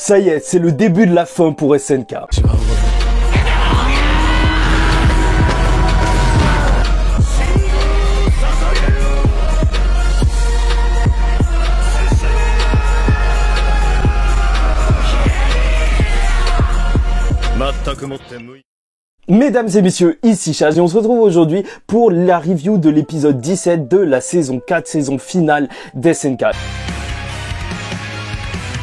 Ça y est, c'est le début de la fin pour SNK. Mesdames et messieurs, ici Chaz et on se retrouve aujourd'hui pour la review de l'épisode 17 de la saison 4, saison finale d'SNK.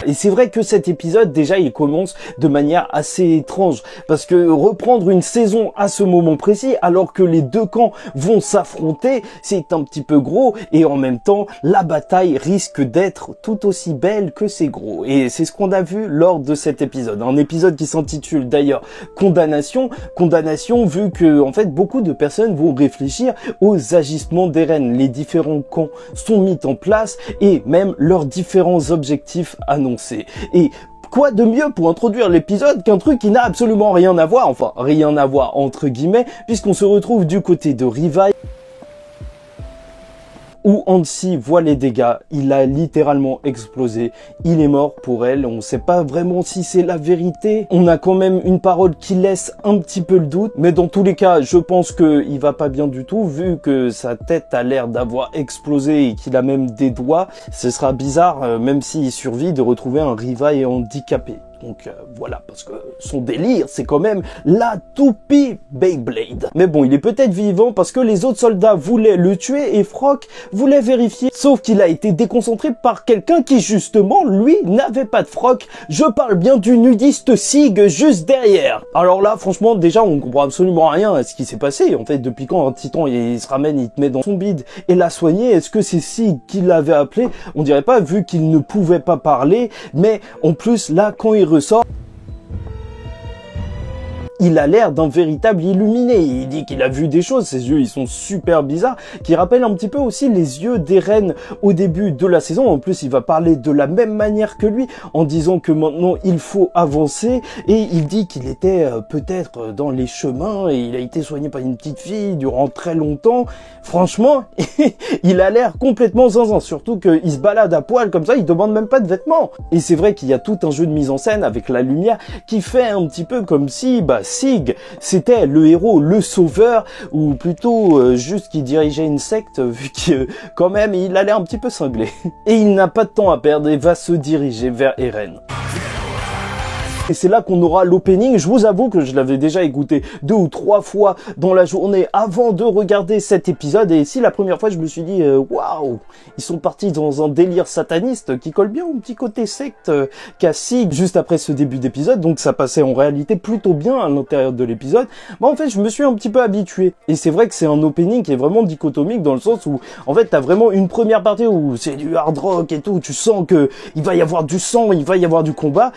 Et c'est vrai que cet épisode, déjà, il commence de manière assez étrange. Parce que reprendre une saison à ce moment précis, alors que les deux camps vont s'affronter, c'est un petit peu gros. Et en même temps, la bataille risque d'être tout aussi belle que c'est gros. Et c'est ce qu'on a vu lors de cet épisode. Un épisode qui s'intitule d'ailleurs Condamnation. Condamnation vu que, en fait, beaucoup de personnes vont réfléchir aux agissements d'Eren. Les différents camps sont mis en place et même leurs différents objectifs annoncés. Et quoi de mieux pour introduire l'épisode qu'un truc qui n'a absolument rien à voir, enfin rien à voir entre guillemets, puisqu'on se retrouve du côté de Rivai, où Hansi voit les dégâts, il a littéralement explosé, il est mort pour elle, on sait pas vraiment si c'est la vérité, on a quand même une parole qui laisse un petit peu le doute, mais dans tous les cas, je pense qu'il va pas bien du tout, vu que sa tête a l'air d'avoir explosé et qu'il a même des doigts, ce sera bizarre, même s'il survit, de retrouver un Rivai handicapé. Donc voilà, parce que son délire, c'est quand même la toupie Beyblade. Mais bon, il est peut-être vivant parce que les autres soldats voulaient le tuer et Frock voulait vérifier. Sauf qu'il a été déconcentré par quelqu'un qui, justement, lui, n'avait pas de froc. Je parle bien du nudiste Sig juste derrière. Alors là, franchement, déjà, on comprend absolument rien à ce qui s'est passé. En fait, depuis quand un titan, il se ramène, il te met dans son bide et l'a soigné. Est-ce que c'est Sig qui l'avait appelé? On dirait pas, vu qu'il ne pouvait pas parler. Mais en plus, là, quand il ressort, il a l'air d'un véritable illuminé. Il dit qu'il a vu des choses, ses yeux ils sont super bizarres, qui rappellent un petit peu aussi les yeux d'Eren au début de la saison. En plus, il va parler de la même manière que lui, en disant que maintenant il faut avancer, et il dit qu'il était peut-être dans les chemins, et il a été soigné par une petite fille durant très longtemps. Franchement, il a l'air complètement zinzin, surtout qu'il se balade à poil comme ça, il demande même pas de vêtements. Et c'est vrai qu'il y a tout un jeu de mise en scène avec la lumière qui fait un petit peu comme si, Sig, c'était le héros, le sauveur, ou plutôt juste qui dirigeait une secte, vu que quand même il allait un petit peu cinglé. Et il n'a pas de temps à perdre et va se diriger vers Eren. Et c'est là qu'on aura l'opening. Je vous avoue que je l'avais déjà écouté 2 ou 3 fois dans la journée avant de regarder cet épisode. Et ici, la première fois, je me suis dit, waouh, ils sont partis dans un délire sataniste qui colle bien au petit côté secte qu'a Sig juste après ce début d'épisode. Donc ça passait en réalité plutôt bien à l'intérieur de l'épisode. Bon, en fait, je me suis un petit peu habitué. Et c'est vrai que c'est un opening qui est vraiment dichotomique dans le sens où, en fait, t'as vraiment une première partie où c'est du hard rock et tout, où tu sens que il va y avoir du sang, il va y avoir du combat.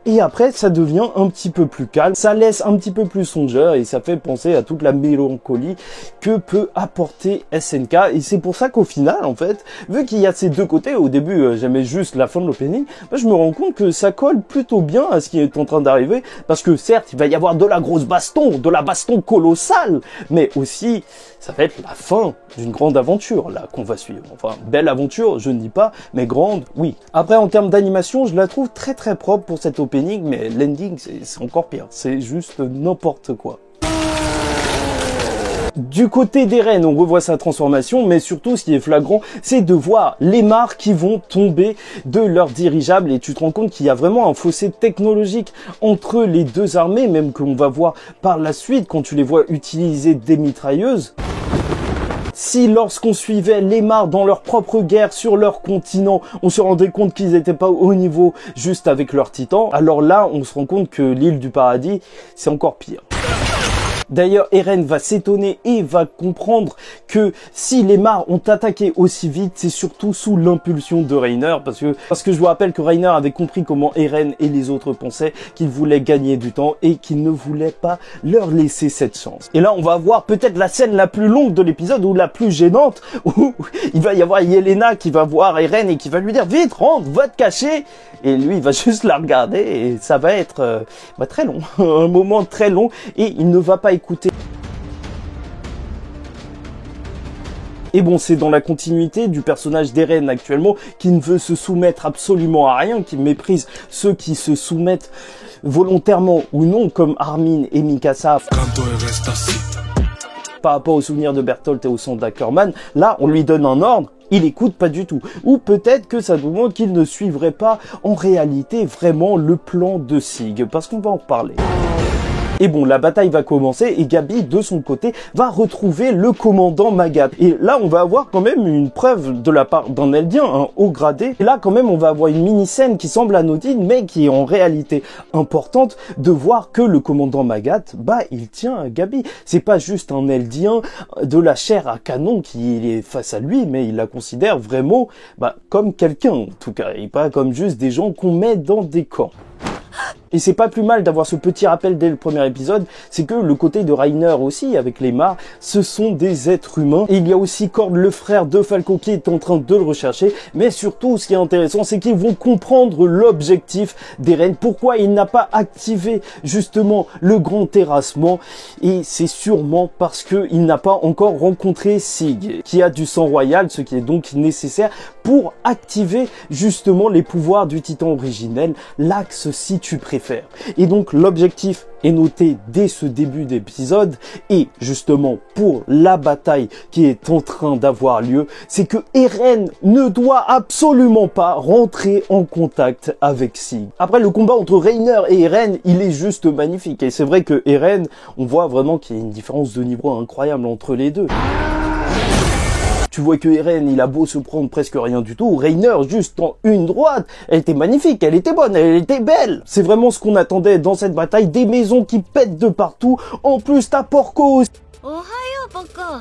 Et après, ça devient un petit peu plus calme, ça laisse un petit peu plus songeur et ça fait penser à toute la mélancolie que peut apporter SNK. Et c'est pour ça qu'au final, en fait, vu qu'il y a ces deux côtés, au début, j'aimais juste la fin de l'opening, je me rends compte que ça colle plutôt bien à ce qui est en train d'arriver. Parce que certes, il va y avoir de la grosse baston, de la baston colossale, mais aussi, ça va être la fin d'une grande aventure, là, qu'on va suivre. Enfin, belle aventure, je ne dis pas, mais grande, oui. Après, en termes d'animation, je la trouve très très propre pour cette opening, mais l'ending, c'est encore pire. C'est juste n'importe quoi. Du côté d'Eren, on revoit sa transformation, mais surtout, ce qui est flagrant, c'est de voir les mares qui vont tomber de leur dirigeable, et tu te rends compte qu'il y a vraiment un fossé technologique entre les deux armées, même qu'on va voir par la suite quand tu les vois utiliser des mitrailleuses. Si lorsqu'on suivait les mares dans leur propre guerre sur leur continent, on se rendait compte qu'ils n'étaient pas au niveau juste avec leurs titans, alors là, on se rend compte que l'île du paradis, c'est encore pire. D'ailleurs, Eren va s'étonner et va comprendre que si les mares ont attaqué aussi vite, c'est surtout sous l'impulsion de Reiner, parce que je vous rappelle que Reiner avait compris comment Eren et les autres pensaient, qu'ils voulaient gagner du temps et qu'ils ne voulaient pas leur laisser cette chance. Et là, on va voir peut-être la scène la plus longue de l'épisode, ou la plus gênante, où il va y avoir Yelena qui va voir Eren et qui va lui dire « Vite, rentre, va te cacher !» Et lui, il va juste la regarder et ça va être très long, un moment très long, et il ne va pas écouter. Et bon, c'est dans la continuité du personnage d'Eren actuellement, qui ne veut se soumettre absolument à rien, qui méprise ceux qui se soumettent volontairement ou non, comme Armin et Mikasa. Par rapport aux souvenirs de Bertolt et au son d'Ackerman, là, on lui donne un ordre, il écoute pas du tout. Ou peut-être que ça nous montre qu'il ne suivrait pas en réalité vraiment le plan de Sig, parce qu'on va en reparler. Et bon, la bataille va commencer et Gabi, de son côté, va retrouver le commandant Magath. Et là, on va avoir quand même une preuve de la part d'un Eldien, un haut gradé. Et là, quand même, on va avoir une mini-scène qui semble anodine, mais qui est en réalité importante, de voir que le commandant Magath, bah, il tient à Gabi. C'est pas juste un Eldien de la chair à canon qui est face à lui, mais il la considère vraiment, bah, comme quelqu'un, en tout cas, et pas comme juste des gens qu'on met dans des camps. Et c'est pas plus mal d'avoir ce petit rappel dès le premier épisode, c'est que le côté de Reiner aussi, avec les Mars, ce sont des êtres humains. Et il y a aussi Cord, le frère de Falco, qui est en train de le rechercher. Mais surtout, ce qui est intéressant, c'est qu'ils vont comprendre l'objectif d'Eren. Pourquoi il n'a pas activé justement le grand terrassement. Et c'est sûrement parce qu'il n'a pas encore rencontré Sig, qui a du sang royal, ce qui est donc nécessaire pour activer justement les pouvoirs du titan originel, l'axe si tu préfères. Et donc l'objectif est noté dès ce début d'épisode, et justement pour la bataille qui est en train d'avoir lieu, c'est que Eren ne doit absolument pas rentrer en contact avec Sig. Après, le combat entre Reiner et Eren, il est juste magnifique, et c'est vrai que Eren, on voit vraiment qu'il y a une différence de niveau incroyable entre les deux. Tu vois que Eren, il a beau se prendre presque rien du tout, Reiner, juste en une droite, elle était magnifique, elle était bonne, elle était belle. C'est vraiment ce qu'on attendait dans cette bataille, des maisons qui pètent de partout. En plus, t'as Porco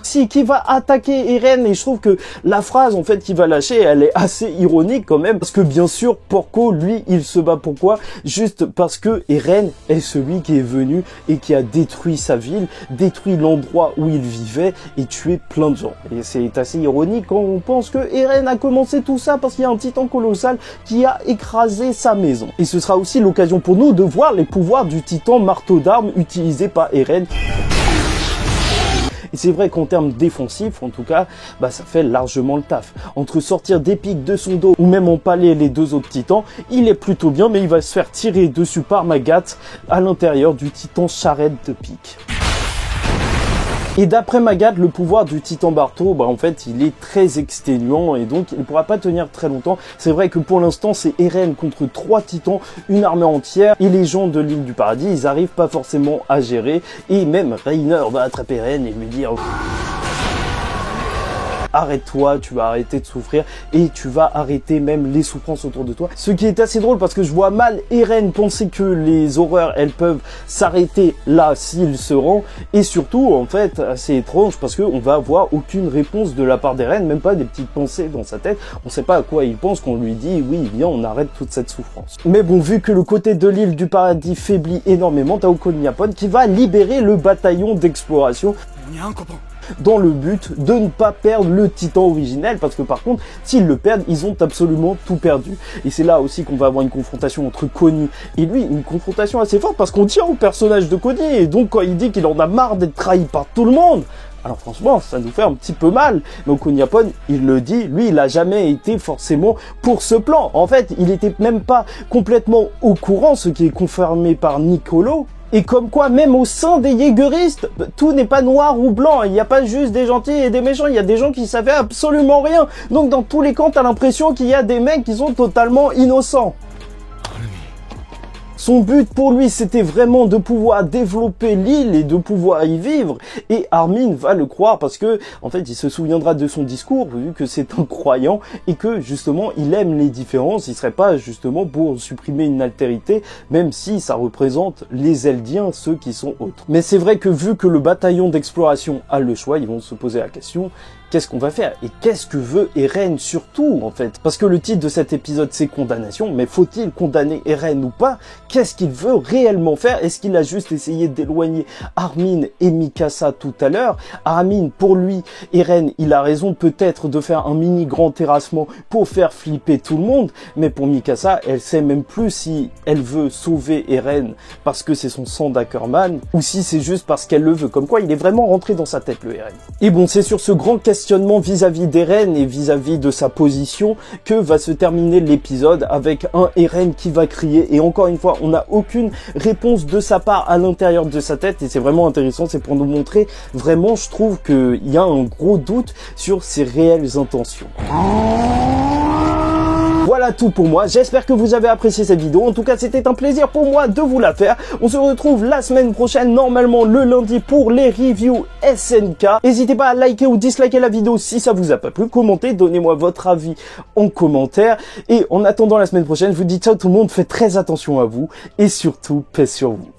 aussi qui va attaquer Eren, et je trouve que la phrase en fait qu'il va lâcher, elle est assez ironique quand même, parce que bien sûr Porco, lui, il se bat pourquoi? Juste parce que Eren est celui qui est venu et qui a détruit sa ville, détruit l'endroit où il vivait et tué plein de gens. Et c'est assez ironique quand on pense que Eren a commencé tout ça parce qu'il y a un titan colossal qui a écrasé sa maison. Et ce sera aussi l'occasion pour nous de voir les pouvoirs du titan marteau d'armes utilisé par Eren. Et c'est vrai qu'en termes défensifs, en tout cas, bah ça fait largement le taf. Entre sortir des pics de son dos ou même empaler les deux autres titans, il est plutôt bien, mais il va se faire tirer dessus par Magath à l'intérieur du titan charrette de pique. Et d'après Magath, le pouvoir du titan Barto, bah en fait, il est très exténuant et donc il ne pourra pas tenir très longtemps. C'est vrai que pour l'instant, c'est Eren contre 3 titans, une armée entière, et les gens de l'île du paradis, ils arrivent pas forcément à gérer. Et même Reiner va attraper Eren et lui dire: arrête-toi, tu vas arrêter de souffrir et tu vas arrêter même les souffrances autour de toi. Ce qui est assez drôle parce que je vois mal Eren penser que les horreurs, elles peuvent s'arrêter là s'il se rend, et surtout en fait assez étrange parce que on va avoir aucune réponse de la part d'Eren, même pas des petites pensées dans sa tête. On sait pas à quoi il pense qu'on lui dit oui viens on arrête toute cette souffrance. Mais bon, vu que le côté de l'île du paradis faiblit énormément, t'as Okoniapon qui va libérer le bataillon d'exploration dans le but de ne pas perdre le titan originel, parce que par contre, s'ils le perdent, ils ont absolument tout perdu. Et c'est là aussi qu'on va avoir une confrontation entre Connie et lui, une confrontation assez forte, parce qu'on tient au personnage de Connie, et donc quand il dit qu'il en a marre d'être trahi par tout le monde, alors franchement, ça nous fait un petit peu mal. Mais Okoniapon, il le dit, lui, il a jamais été forcément pour ce plan. En fait, il était même pas complètement au courant, ce qui est confirmé par Niccolo. Et comme quoi, même au sein des Jägeristes, tout n'est pas noir ou blanc. Il n'y a pas juste des gentils et des méchants. Il y a des gens qui savaient absolument rien. Donc dans tous les camps, t'as l'impression qu'il y a des mecs qui sont totalement innocents. Son but pour lui, c'était vraiment de pouvoir développer l'île et de pouvoir y vivre. Et Armin va le croire parce que, en fait, il se souviendra de son discours, vu que c'est un croyant et que, justement, il aime les différences. Il serait pas, justement, pour supprimer une altérité, même si ça représente les Eldiens, ceux qui sont autres. Mais c'est vrai que, vu que le bataillon d'exploration a le choix, ils vont se poser la question: qu'est-ce qu'on va faire? Et qu'est-ce que veut Eren surtout, en fait? Parce que le titre de cet épisode, c'est condamnation, mais faut-il condamner Eren ou pas? Qu'est-ce qu'il veut réellement faire? Est-ce qu'il a juste essayé d'éloigner Armin et Mikasa tout à l'heure? Armin, pour lui, Eren, il a raison peut-être de faire un mini grand terrassement pour faire flipper tout le monde, mais pour Mikasa, elle sait même plus si elle veut sauver Eren parce que c'est son sang d'Ackerman, ou si c'est juste parce qu'elle le veut. Comme quoi, il est vraiment rentré dans sa tête, le Eren. Et bon, c'est sur ce grand questionnement questionnement vis-à-vis d'Eren et vis-à-vis de sa position que va se terminer l'épisode avec un Eren qui va crier. Et encore une fois, on n'a aucune réponse de sa part à l'intérieur de sa tête et c'est vraiment intéressant. C'est pour nous montrer vraiment, je trouve qu'il y a un gros doute sur ses réelles intentions. Voilà tout pour moi, j'espère que vous avez apprécié cette vidéo, en tout cas c'était un plaisir pour moi de vous la faire. On se retrouve la semaine prochaine, normalement le lundi pour les reviews SNK. N'hésitez pas à liker ou disliker la vidéo si ça vous a pas plu, commentez, donnez-moi votre avis en commentaire. Et en attendant la semaine prochaine, je vous dis ciao tout le monde, faites très attention à vous et surtout paix sur vous.